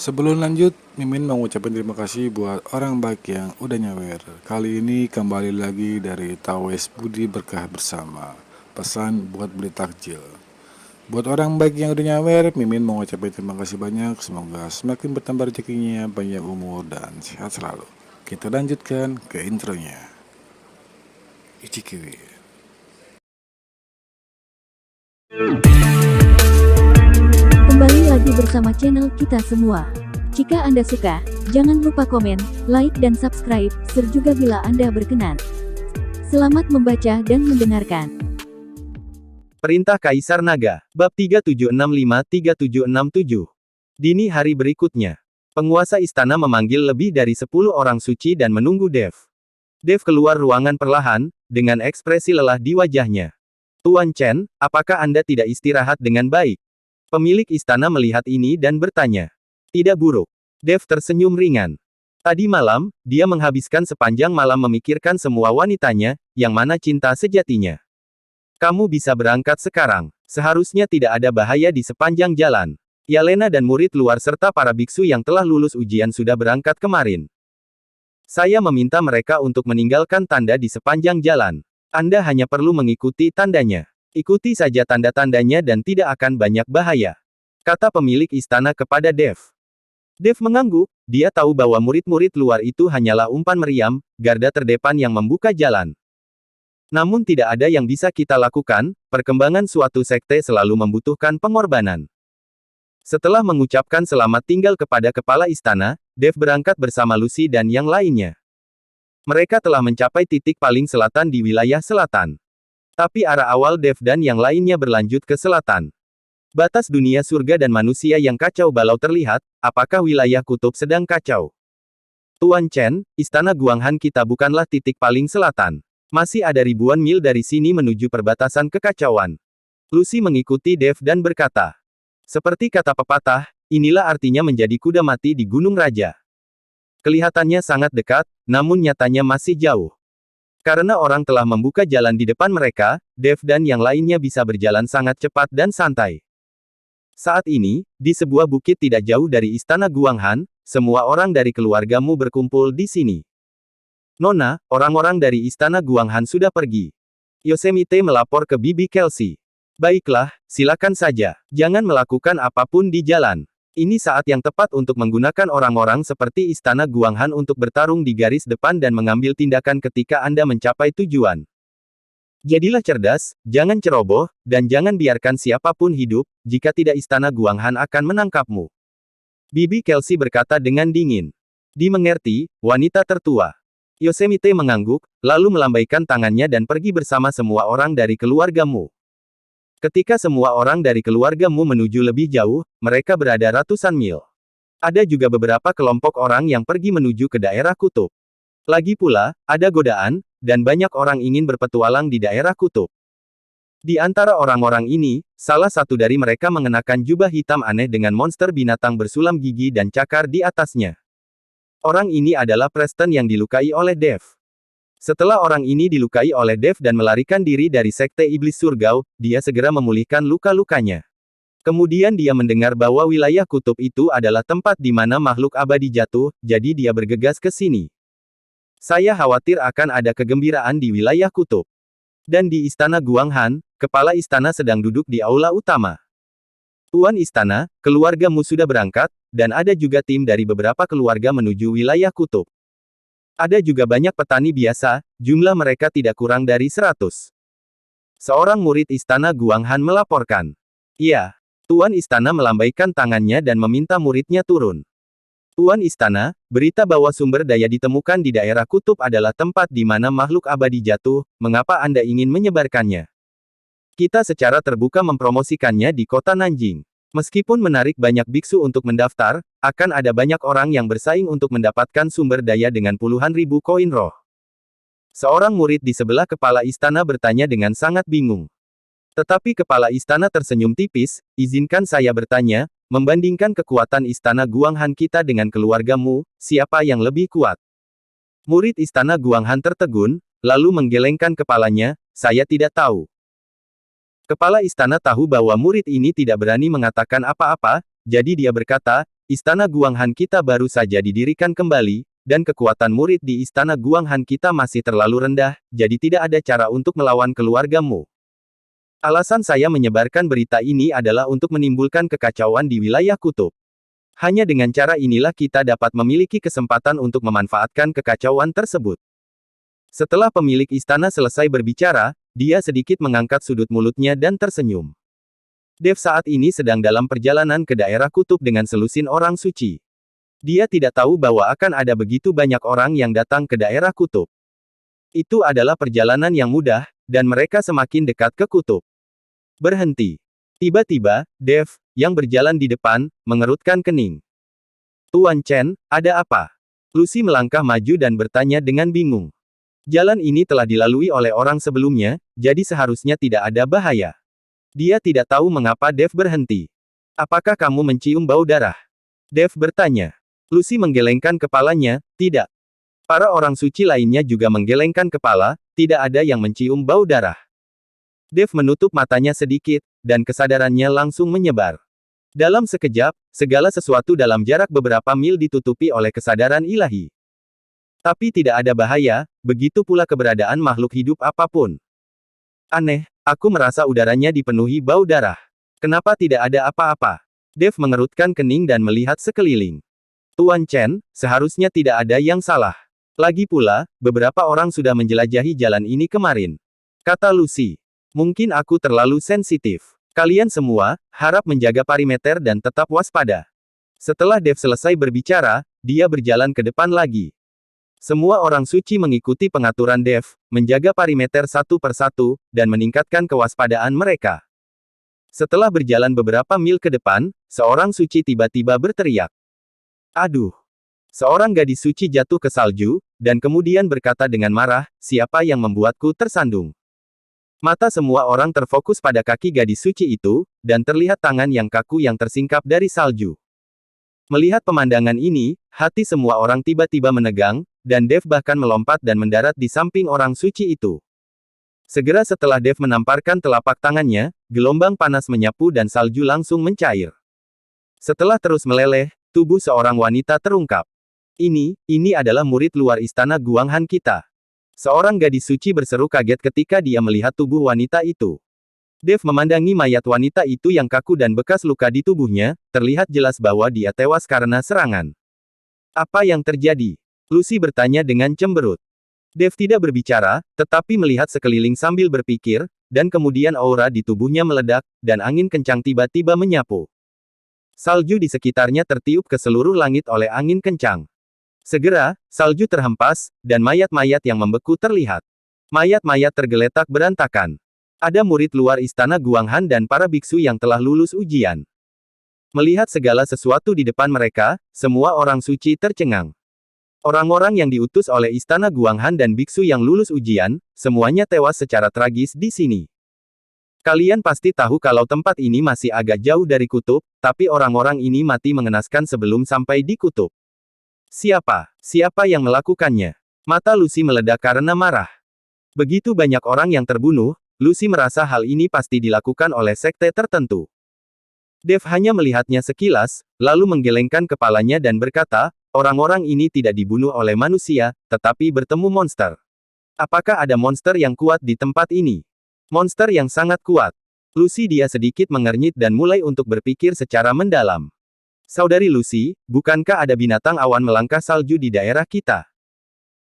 Sebelum lanjut, Mimin mau ngucapin terima kasih buat orang baik yang udah nyawer. Kali ini kembali lagi dari Tawes Budi Berkah Bersama. Pesan buat beli takjil. Buat orang baik yang udah nyawer, Mimin mau ngucapin terima kasih banyak. Semoga semakin bertambah rezekinya, panjang umur, dan sehat selalu. Kita lanjutkan ke intronya. Ichikiwi. Kembali lagi bersama channel kita semua. Jika Anda suka, jangan lupa komen, like dan subscribe, share juga bila Anda berkenan. Selamat membaca dan mendengarkan. Perintah Kaisar Naga, Bab 3765-3767. Dini hari berikutnya, penguasa istana memanggil lebih dari 10 orang suci dan menunggu Dev. Dev keluar ruangan perlahan, dengan ekspresi lelah di wajahnya. Tuan Chen, apakah Anda tidak istirahat dengan baik? Pemilik istana melihat ini dan bertanya. Tidak buruk. Dev tersenyum ringan. Tadi malam, dia menghabiskan sepanjang malam memikirkan semua wanitanya, yang mana cinta sejatinya. Kamu bisa berangkat sekarang. Seharusnya tidak ada bahaya di sepanjang jalan. Yalena dan murid luar serta para biksu yang telah lulus ujian sudah berangkat kemarin. Saya meminta mereka untuk meninggalkan tanda di sepanjang jalan. Anda hanya perlu mengikuti tandanya. Ikuti saja tanda-tandanya dan tidak akan banyak bahaya. Kata pemilik istana kepada Dev. Dev mengangguk, dia tahu bahwa murid-murid luar itu hanyalah umpan meriam, garda terdepan yang membuka jalan. Namun tidak ada yang bisa kita lakukan, perkembangan suatu sekte selalu membutuhkan pengorbanan. Setelah mengucapkan selamat tinggal kepada kepala istana, Dev berangkat bersama Lucy dan yang lainnya. Mereka telah mencapai titik paling selatan di wilayah selatan. Tapi arah awal Dev dan yang lainnya berlanjut ke selatan. Batas dunia surga dan manusia yang kacau balau terlihat, apakah wilayah kutub sedang kacau? Tuan Chen, istana Guanghan kita bukanlah titik paling selatan. Masih ada ribuan mil dari sini menuju perbatasan kekacauan. Lucy mengikuti Dev dan berkata. Seperti kata pepatah, inilah artinya menjadi kuda mati di Gunung Raja. Kelihatannya sangat dekat, namun nyatanya masih jauh. Karena orang telah membuka jalan di depan mereka, Dev dan yang lainnya bisa berjalan sangat cepat dan santai. Saat ini, di sebuah bukit tidak jauh dari istana Guanghan, semua orang dari keluargamu berkumpul di sini. Nona, orang-orang dari istana Guanghan sudah pergi. Yosemite melapor ke Bibi Kelsey. Baiklah, silakan saja. Jangan melakukan apapun di jalan. Ini saat yang tepat untuk menggunakan orang-orang seperti istana Guanghan untuk bertarung di garis depan dan mengambil tindakan ketika Anda mencapai tujuan. Jadilah cerdas, jangan ceroboh, dan jangan biarkan siapapun hidup, jika tidak istana Guanghan akan menangkapmu. Bibi Kelsey berkata dengan dingin. Dimengerti, wanita tertua. Yosemite mengangguk, lalu melambaikan tangannya dan pergi bersama semua orang dari keluargamu. Ketika semua orang dari keluargamu menuju lebih jauh, mereka berada ratusan mil. Ada juga beberapa kelompok orang yang pergi menuju ke daerah kutub. Lagi pula, ada godaan, dan banyak orang ingin berpetualang di daerah kutub. Di antara orang-orang ini, salah satu dari mereka mengenakan jubah hitam aneh dengan monster binatang bersulam gigi dan cakar di atasnya. Orang ini adalah Preston yang dilukai oleh Dev. Setelah orang ini dilukai oleh Dev dan melarikan diri dari sekte iblis surgau, dia segera memulihkan luka-lukanya. Kemudian dia mendengar bahwa wilayah kutub itu adalah tempat di mana makhluk abadi jatuh, jadi dia bergegas ke sini. Saya khawatir akan ada kegembiraan di wilayah kutub. Dan di istana Guanghan, kepala istana sedang duduk di aula utama. Tuan istana, keluargamu sudah berangkat, dan ada juga tim dari beberapa keluarga menuju wilayah kutub. Ada juga banyak petani biasa, jumlah mereka tidak kurang dari 100. Seorang murid istana Guanghan melaporkan. Iya. Tuan istana melambaikan tangannya dan meminta muridnya turun. Tuan istana, berita bahwa sumber daya ditemukan di daerah kutub adalah tempat di mana makhluk abadi jatuh, mengapa Anda ingin menyebarkannya? Kita secara terbuka mempromosikannya di kota Nanjing. Meskipun menarik banyak biksu untuk mendaftar, akan ada banyak orang yang bersaing untuk mendapatkan sumber daya dengan puluhan ribu koin roh. Seorang murid di sebelah kepala istana bertanya dengan sangat bingung. Tetapi kepala istana tersenyum tipis, izinkan saya bertanya, membandingkan kekuatan istana Guanghan kita dengan keluargamu, siapa yang lebih kuat? Murid istana Guanghan tertegun, lalu menggelengkan kepalanya, saya tidak tahu. Kepala istana tahu bahwa murid ini tidak berani mengatakan apa-apa, jadi dia berkata, Istana Guanghan kita baru saja didirikan kembali, dan kekuatan murid di Istana Guanghan kita masih terlalu rendah, jadi tidak ada cara untuk melawan keluargamu. Alasan saya menyebarkan berita ini adalah untuk menimbulkan kekacauan di wilayah kutub. Hanya dengan cara inilah kita dapat memiliki kesempatan untuk memanfaatkan kekacauan tersebut. Setelah pemilik istana selesai berbicara, dia sedikit mengangkat sudut mulutnya dan tersenyum. Dev saat ini sedang dalam perjalanan ke daerah kutub dengan selusin orang suci. Dia tidak tahu bahwa akan ada begitu banyak orang yang datang ke daerah kutub. Itu adalah perjalanan yang mudah, dan mereka semakin dekat ke kutub. Berhenti. Tiba-tiba, Dev, yang berjalan di depan, mengerutkan kening. Tuan Chen, ada apa? Lucy melangkah maju dan bertanya dengan bingung. Jalan ini telah dilalui oleh orang sebelumnya, jadi seharusnya tidak ada bahaya. Dia tidak tahu mengapa Dev berhenti. Apakah kamu mencium bau darah? Dev bertanya. Lucy menggelengkan kepalanya, tidak. Para orang suci lainnya juga menggelengkan kepala, tidak ada yang mencium bau darah. Dev menutup matanya sedikit, dan kesadarannya langsung menyebar. Dalam sekejap, segala sesuatu dalam jarak beberapa mil ditutupi oleh kesadaran ilahi. Tapi tidak ada bahaya, begitu pula keberadaan makhluk hidup apapun. Aneh, aku merasa udaranya dipenuhi bau darah. Kenapa tidak ada apa-apa? Dev mengerutkan kening dan melihat sekeliling. Tuan Chen, seharusnya tidak ada yang salah. Lagi pula, beberapa orang sudah menjelajahi jalan ini kemarin. Kata Lucy. Mungkin aku terlalu sensitif. Kalian semua, harap menjaga perimeter dan tetap waspada. Setelah Dev selesai berbicara, dia berjalan ke depan lagi. Semua orang suci mengikuti pengaturan Dev, menjaga perimeter satu persatu, dan meningkatkan kewaspadaan mereka. Setelah berjalan beberapa mil ke depan, seorang suci tiba-tiba berteriak. Aduh! Seorang gadis suci jatuh ke salju, dan kemudian berkata dengan marah, siapa yang membuatku tersandung? Mata semua orang terfokus pada kaki gadis suci itu, dan terlihat tangan yang kaku yang tersingkap dari salju. Melihat pemandangan ini, hati semua orang tiba-tiba menegang, dan Dev bahkan melompat dan mendarat di samping orang suci itu. Segera setelah Dev menamparkan telapak tangannya, gelombang panas menyapu dan salju langsung mencair. Setelah terus meleleh, tubuh seorang wanita terungkap. Ini adalah murid luar istana Guanghan kita. Seorang gadis suci berseru kaget ketika dia melihat tubuh wanita itu. Dev memandangi mayat wanita itu yang kaku dan bekas luka di tubuhnya, terlihat jelas bahwa dia tewas karena serangan. Apa yang terjadi? Lucy bertanya dengan cemberut. Dev tidak berbicara, tetapi melihat sekeliling sambil berpikir, dan kemudian aura di tubuhnya meledak, dan angin kencang tiba-tiba menyapu. Salju di sekitarnya tertiup ke seluruh langit oleh angin kencang. Segera, salju terhempas, dan mayat-mayat yang membeku terlihat. Mayat-mayat tergeletak berantakan. Ada murid luar istana Guanghan dan para biksu yang telah lulus ujian. Melihat segala sesuatu di depan mereka, semua orang suci tercengang. Orang-orang yang diutus oleh istana Guanghan dan biksu yang lulus ujian, semuanya tewas secara tragis di sini. Kalian pasti tahu kalau tempat ini masih agak jauh dari kutub, tapi orang-orang ini mati mengenaskan sebelum sampai di kutub. Siapa yang melakukannya? Mata Lucy meledak karena marah. Begitu banyak orang yang terbunuh, Lucy merasa hal ini pasti dilakukan oleh sekte tertentu. Dev hanya melihatnya sekilas, lalu menggelengkan kepalanya dan berkata, orang-orang ini tidak dibunuh oleh manusia, tetapi bertemu monster. Apakah ada monster yang kuat di tempat ini? Monster yang sangat kuat. Lucy dia sedikit mengernyit dan mulai untuk berpikir secara mendalam. Saudari Lucy, bukankah ada binatang awan melangkah salju di daerah kita?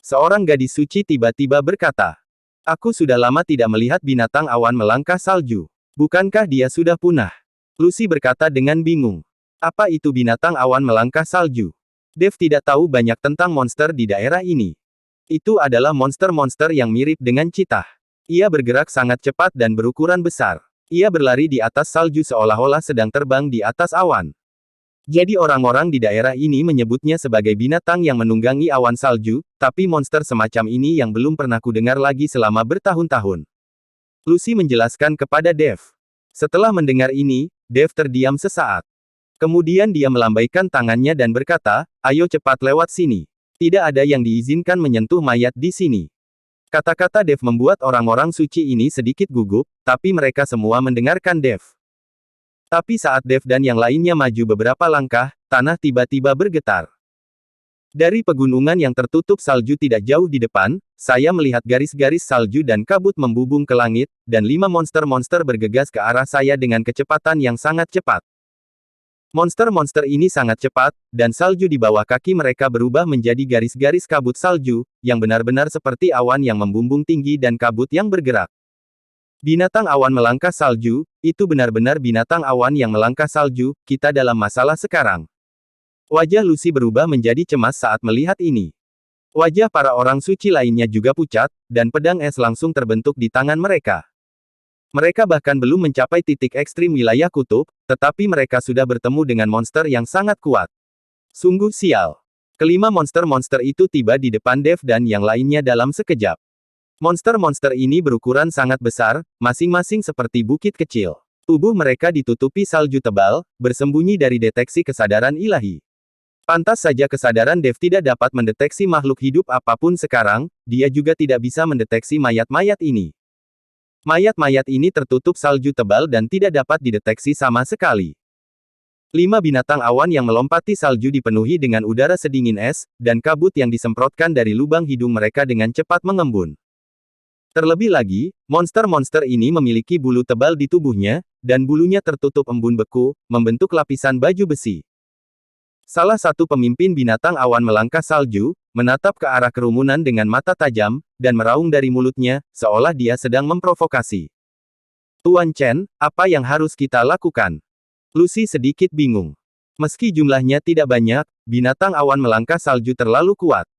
Seorang gadis suci tiba-tiba berkata. Aku sudah lama tidak melihat binatang awan melangkah salju. Bukankah dia sudah punah? Lucy berkata dengan bingung. Apa itu binatang awan melangkah salju? Dev tidak tahu banyak tentang monster di daerah ini. Itu adalah monster-monster yang mirip dengan citah. Ia bergerak sangat cepat dan berukuran besar. Ia berlari di atas salju seolah-olah sedang terbang di atas awan. Jadi orang-orang di daerah ini menyebutnya sebagai binatang yang menunggangi awan salju, tapi monster semacam ini yang belum pernah kudengar lagi selama bertahun-tahun. Lucy menjelaskan kepada Dev. Setelah mendengar ini, Dev terdiam sesaat. Kemudian dia melambaikan tangannya dan berkata, ayo cepat lewat sini. Tidak ada yang diizinkan menyentuh mayat di sini. Kata-kata Dev membuat orang-orang suci ini sedikit gugup, tapi mereka semua mendengarkan Dev. Tapi saat Dev dan yang lainnya maju beberapa langkah, tanah tiba-tiba bergetar. Dari pegunungan yang tertutup salju tidak jauh di depan, saya melihat garis-garis salju dan kabut membubung ke langit, dan 5 monster-monster bergegas ke arah saya dengan kecepatan yang sangat cepat. Monster-monster ini sangat cepat, dan salju di bawah kaki mereka berubah menjadi garis-garis kabut salju, yang benar-benar seperti awan yang membumbung tinggi dan kabut yang bergerak. Binatang awan melangkah salju, itu benar-benar binatang awan yang melangkah salju, kita dalam masalah sekarang. Wajah Lucy berubah menjadi cemas saat melihat ini. Wajah para orang suci lainnya juga pucat, dan pedang es langsung terbentuk di tangan mereka. Mereka bahkan belum mencapai titik ekstrim wilayah kutub, tetapi mereka sudah bertemu dengan monster yang sangat kuat. Sungguh sial. Kelima monster-monster itu tiba di depan Dev dan yang lainnya dalam sekejap. Monster-monster ini berukuran sangat besar, masing-masing seperti bukit kecil. Tubuh mereka ditutupi salju tebal, bersembunyi dari deteksi kesadaran ilahi. Pantas saja kesadaran Dev tidak dapat mendeteksi makhluk hidup apapun sekarang, dia juga tidak bisa mendeteksi mayat-mayat ini. Mayat-mayat ini tertutup salju tebal dan tidak dapat dideteksi sama sekali. 5 binatang awan yang melompati salju dipenuhi dengan udara sedingin es, dan kabut yang disemprotkan dari lubang hidung mereka dengan cepat mengembun. Terlebih lagi, monster-monster ini memiliki bulu tebal di tubuhnya, dan bulunya tertutup embun beku, membentuk lapisan baju besi. Salah satu pemimpin binatang awan melangkah salju, menatap ke arah kerumunan dengan mata tajam, dan meraung dari mulutnya, seolah dia sedang memprovokasi. Tuan Chen, apa yang harus kita lakukan? Lucy sedikit bingung. Meski jumlahnya tidak banyak, binatang awan melangkah salju terlalu kuat.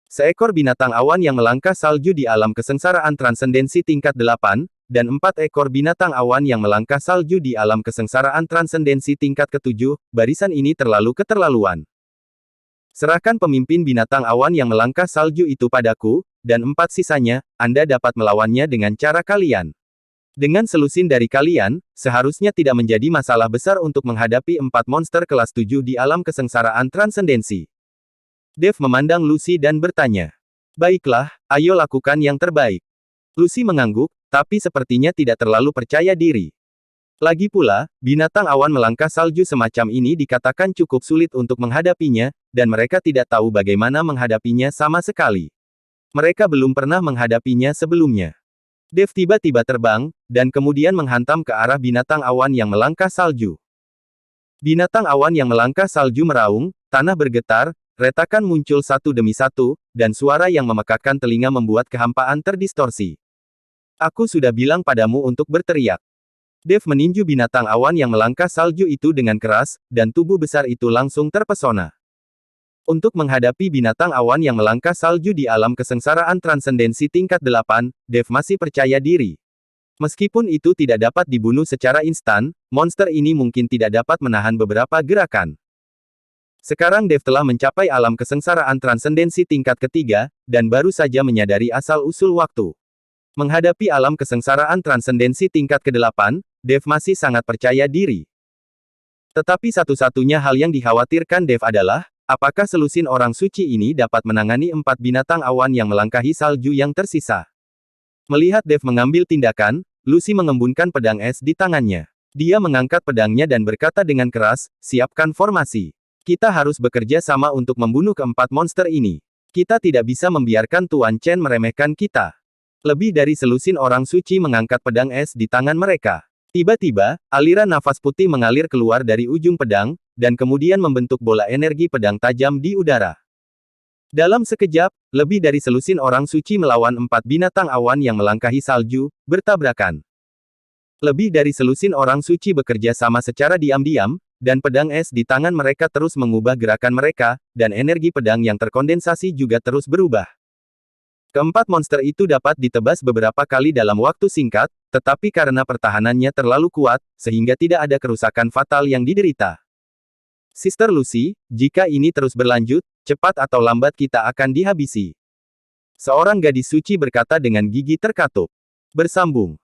Seekor binatang awan yang melangkah salju di alam kesengsaraan transendensi tingkat 8, dan 4 ekor binatang awan yang melangkah salju di alam kesengsaraan transendensi tingkat ke-7, barisan ini terlalu keterlaluan. Serahkan pemimpin binatang awan yang melangkah salju itu padaku, dan 4 sisanya, Anda dapat melawannya dengan cara kalian. Dengan selusin dari kalian, seharusnya tidak menjadi masalah besar untuk menghadapi 4 monster kelas 7 di alam kesengsaraan transendensi. Dev memandang Lucy dan bertanya. Baiklah, ayo lakukan yang terbaik. Lucy mengangguk, tapi sepertinya tidak terlalu percaya diri. Lagi pula, binatang awan melangkah salju semacam ini dikatakan cukup sulit untuk menghadapinya, dan mereka tidak tahu bagaimana menghadapinya sama sekali. Mereka belum pernah menghadapinya sebelumnya. Dev tiba-tiba terbang, dan kemudian menghantam ke arah binatang awan yang melangkah salju. Binatang awan yang melangkah salju meraung, tanah bergetar, retakan muncul satu demi satu, dan suara yang memekakkan telinga membuat kehampaan terdistorsi. Aku sudah bilang padamu untuk berteriak. Dev meninju binatang awan yang melangkah salju itu dengan keras, dan tubuh besar itu langsung terpesona. Untuk menghadapi binatang awan yang melangkah salju di alam kesengsaraan transendensi tingkat 8, Dev masih percaya diri. Meskipun itu tidak dapat dibunuh secara instan, monster ini mungkin tidak dapat menahan beberapa gerakan. Sekarang Dev telah mencapai alam kesengsaraan transendensi tingkat ketiga, dan baru saja menyadari asal-usul waktu. Menghadapi alam kesengsaraan transendensi tingkat ke-8, Dev masih sangat percaya diri. Tetapi satu-satunya hal yang dikhawatirkan Dev adalah, apakah selusin orang suci ini dapat menangani 4 binatang awan yang melangkahi salju yang tersisa. Melihat Dev mengambil tindakan, Lucy mengembunkan pedang es di tangannya. Dia mengangkat pedangnya dan berkata dengan keras, siapkan formasi. Kita harus bekerja sama untuk membunuh keempat monster ini. Kita tidak bisa membiarkan Tuan Chen meremehkan kita. Lebih dari selusin orang suci mengangkat pedang es di tangan mereka. Tiba-tiba, aliran nafas putih mengalir keluar dari ujung pedang, dan kemudian membentuk bola energi pedang tajam di udara. Dalam sekejap, lebih dari selusin orang suci melawan 4 binatang awan yang melangkahi salju, bertabrakan. Lebih dari selusin orang suci bekerja sama secara diam-diam, dan pedang es di tangan mereka terus mengubah gerakan mereka, dan energi pedang yang terkondensasi juga terus berubah. Keempat monster itu dapat ditebas beberapa kali dalam waktu singkat, tetapi karena pertahanannya terlalu kuat, sehingga tidak ada kerusakan fatal yang diderita. Sister Lucy, jika ini terus berlanjut, cepat atau lambat kita akan dihabisi. Seorang gadis suci berkata dengan gigi terkatup. Bersambung.